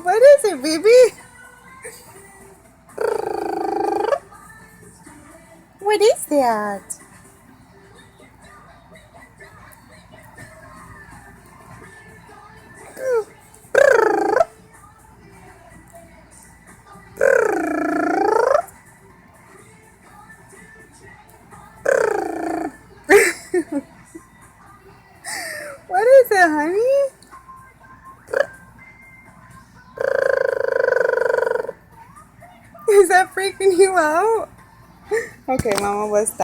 What is it, baby? What is that? What is it, honey? Is that freaking you out? Okay, Mama, what's that?